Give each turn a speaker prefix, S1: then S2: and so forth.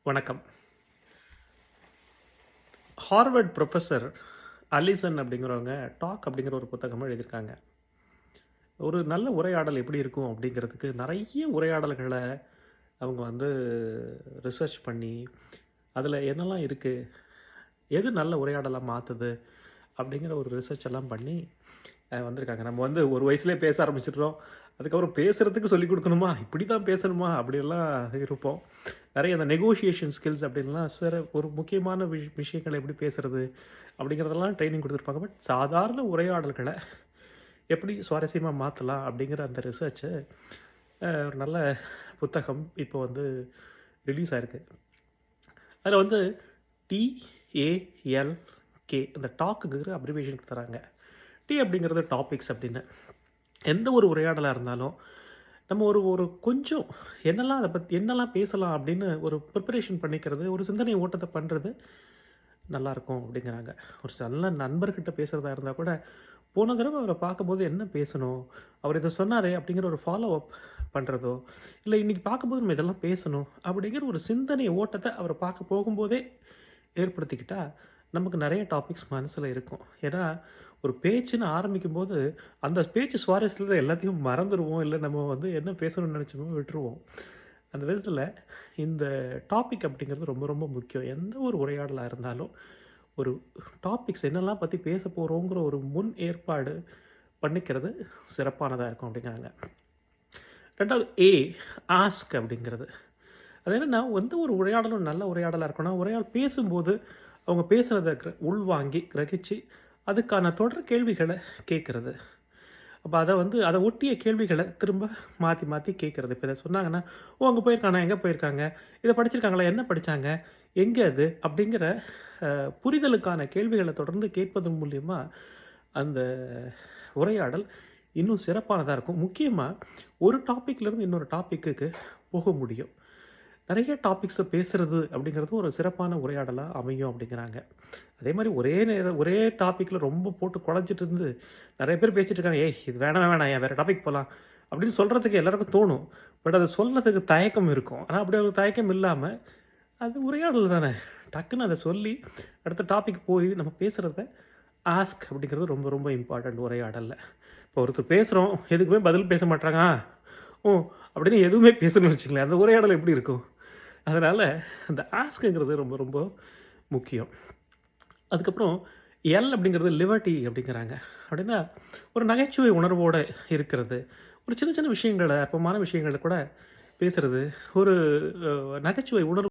S1: வணக்கம். Harvard professor அலிசன் அப்படிங்கிறவங்க talk அப்படிங்கிற ஒரு புத்தகமா எழுதியிருக்காங்க. ஒரு நல்ல உரையாடல் எப்படி இருக்கும் அப்படிங்கிறதுக்கு நெறைய உரையாடல்கள அவங்க ரிசர்ச் பண்ணி, அதில என்னலாம் இருக்கு? எது நல்ல உரையாடலா மாத்துது? அப்படிங்கிற ஒரு ரிசர்ச் எல்லாம் பண்ணி வந்திருக்காங்க. நம்ம ஒரு வயசுலயே பேச ஆரம்பிச்சுடுறோம். அதுக்கப்புறம் பேசுறதுக்கு சொல்லிக் குடுக்கணுமா? இப்படி தான் பேசணுமா? அப்படியெல்லாம் இருப்போம். நெறைய அந்த நெகோஷியேஷன் ஸ்கில்ஸ் அப்படின்லாம் ஒரு முக்கியமான விஷயங்கள எப்படி பேசுறது? அப்படிங்கிறதெல்லாம் ட்ரெய்னிங் குடுத்துருப்பாங்க. பட் சாதாரண உரையாடல்கள எப்படி சுவாரஸ்யமா மாத்தலாம்? அப்படிங்கிற அந்த ரிசர்ச்ச ஒரு நல்ல புத்தகம் இப்போ ரிலீஸ் ஆயிருக்கு. அதில TALK அந்த டாக்குங்கிற அப்ரிவியேஷன் தராங்க. டி அப்படிங்கிறது டாபிக்ஸ் அப்படின்னு. எந்த ஒரு உரையாடலா இருந்தாலும், நம்ம ஒரு ஒரு கொஞ்சம் என்னலாம் பேசலாம் அப்படின்னு ஒரு ப்ரிப்பரேஷன் பண்ணிக்கிறது, ஒரு சிந்தனை ஓட்டத்த பண்றது நல்லாயிருக்கும் அப்படிங்கிறாங்க. ஒரு நல்ல நண்பர்கிட்ட பேசுறதா இருந்தா கூட, போன தடவ அவர பார்க்கும்போது என்ன பேசணும்? அவர் இத சொன்னாரே அப்படிங்கிற ஒரு ஃபாலோ அப் பண்றதோ, இல்ல இன்னைக்கு பார்க்கும்போது நம்ம இதெல்லாம் பேசணும் அப்படிங்கிற ஒரு சிந்தனை ஓட்டத்த அவர பார்க்க போகும்போதே ஏற்படுத்திக்கிட்டா, நமக்கு நெறைய டாபிக்ஸ் மனசுல இருக்கும். ஏன்னா, ஒரு பேச்சுன்னு ஆரம்பிக்கும்போது, அந்த பேச்சு சுவாரஸ்யத்துல எல்லாத்தையும் மறந்துருவோம். இல்ல நம்ம என்ன பேசணும்னு நெனச்சோமோ விட்டுருவோம். அந்த விதத்துல இந்த டாபிக் அப்படிங்கிறது ரொம்ப ரொம்ப முக்கியம். எந்த ஒரு உரையாடலா இருந்தாலும், ஒரு டாபிக்ஸ் என்னலாம் பத்தி பேச போறோங்கிற ஒரு முன் ஏற்பாடு பண்ணிக்கிறது சிறப்பானதா இருக்கும் அப்படிங்கிறாங்க. 2வது ஆஸ்க் அப்படிங்கிறது. அது என்னன்னா, எந்த ஒரு உரையாடலும் நல்ல உரையாடலா இருக்கணும்னா, உரையாடல் பேசும்போது அவங்க பேசுறத உள்வாங்கி, கிரகிச்சு, அதுக்கான தொடர் கேள்விகள கேட்கறது. அப்ப அத ஒட்டிய கேள்விகள திரும்ப மாத்தி மாத்தி கேட்கறது. இப்ப இத சொன்னாங்கன்னா, "ஓ! அங்க போயிருக்கானா? எங்க போயிருக்காங்க? இத படிச்சிருக்காங்களா? என்ன படிச்சாங்க? எங்க அது?" அப்படிங்கிற புரிதலுக்கான கேள்விகள தொடர்ந்து கேட்பதன் மூலியமா, அந்த உரையாடல் இன்னும் சிறப்பானதா இருக்கும். முக்கியமா ஒரு டாபிக்லேருந்து இன்னொரு டாபிக்குக்கு போக முடியும். நெறைய டாபிக்ஸ பேசுறது அப்படிங்கிறது ஒரு சிறப்பான உரையாடலா அமையும் அப்படிங்கிறாங்க. அதே மாரி ஒரே டாபிக்ல ரொம்ப போட்டு குழஞ்சிட்டு இருந்து நெறைய பேர் பேசிட்டு இருக்காங்க. "ஏய் இது வேணாம் வேற டாபிக் போலாம்." அப்படின்னு சொல்றதுக்கு எல்லாருக்கும் தோணும். பட் அத சொல்றதுக்கு தயக்கம் இருக்கும். ஆனா அப்படி ஒரு தயக்கம் இல்லாம, அது உரையாடல் தானே. டக்குன்னு அத சொல்லி அடுத்த டாபிக் போய் நம்ம பேசுறத ஆஸ்க் அப்படிங்கிறது ரொம்ப ரொம்ப இம்பார்ட்டன்ட் உரையாடல்ல. இப்போ ஒருத்தர் பேசுறோம், எதுக்குமே பதில் பேச மாட்றாங்க. ஓ! அப்படின்னு எதுவுமே பேசலன்னு வச்சுக்கங்களேன், அந்த உரையாடல் எப்படி இருக்கும்? அதனால அந்த ஆஸ்க்ங்கிறது ரொம்ப ரொம்ப முக்கியம். அதுக்கப்புறம் அப்படிங்கிறது லிபர்ட்டி அப்படிங்கிறாங்க. அப்படின்னா, ஒரு நகைச்சுவை உணர்வோட இருக்கிறது. ஒரு சின்ன சின்ன விஷயங்கள, அற்பமான விஷயங்கள கூட பேசுறது. ஒரு நகைச்சுவை உணர்வு